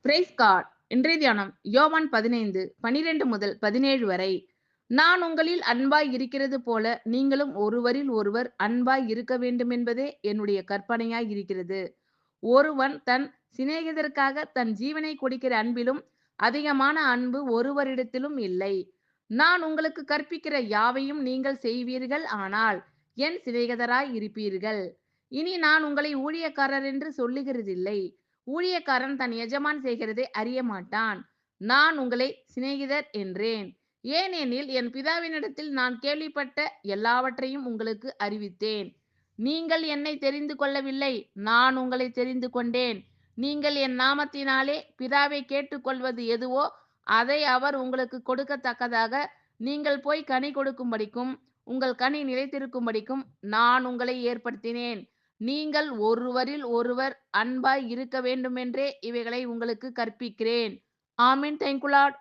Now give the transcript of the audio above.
Price God. இன்றைய தியானம் யோவான் 15:12 வரை. நான் உங்களில் அன்பாய் இருக்கிறது போல நீங்களும் ஒருவரில் ஒருவர் அன்பாய் இருக்க வேண்டுமென்பதே என்னுடைய கற்பனையாய் இருக்கிறது. ஒருவன் தன் சிநேகிதருக்காக தன் ஜீவனை கொடுக்கிற அன்பிலும் அதிகமான அன்பு ஒருவரிடத்திலும் இல்லை. நான் உங்களுக்கு கற்பிக்கிற யாவையும் நீங்கள் செய்வீர்கள், ஆனால் என் சிநேகிதராய் இருப்பீர்கள். இனி நான் உங்களை ஊழியக்காரர் என்று சொல்லுகிறதில்லை. ஊழியக்காரன் தன் எஜமான் செய்கிறதை அறிய மாட்டான். நான் உங்களை சிநேகிதர் என்றேன். ஏனெனில் என் பிதாவினிடத்தில் நான் கேள்விப்பட்ட எல்லாவற்றையும் உங்களுக்கு அறிவித்தேன். நீங்கள் என்னை தெரிந்து கொள்ளவில்லை, நான் உங்களை தெரிந்து கொண்டேன். நீங்கள் என் நாமத்தினாலே பிதாவை கேட்டுக்கொள்வது எதுவோ அதை அவர் உங்களுக்கு கொடுக்கத்தக்கதாக நீங்கள் போய் கனி கொடுக்கும்படிக்கும் உங்கள் கனி நிலைத்திருக்கும்படிக்கும் நான் உங்களை ஏற்படுத்தினேன். நீங்கள் ஒருவரில் ஒருவர் அன்பாய் இருக்க வேண்டுமென்றே இவைகளை உங்களுக்கு கற்பிக்கிறேன். ஆமென். Thank you Lord.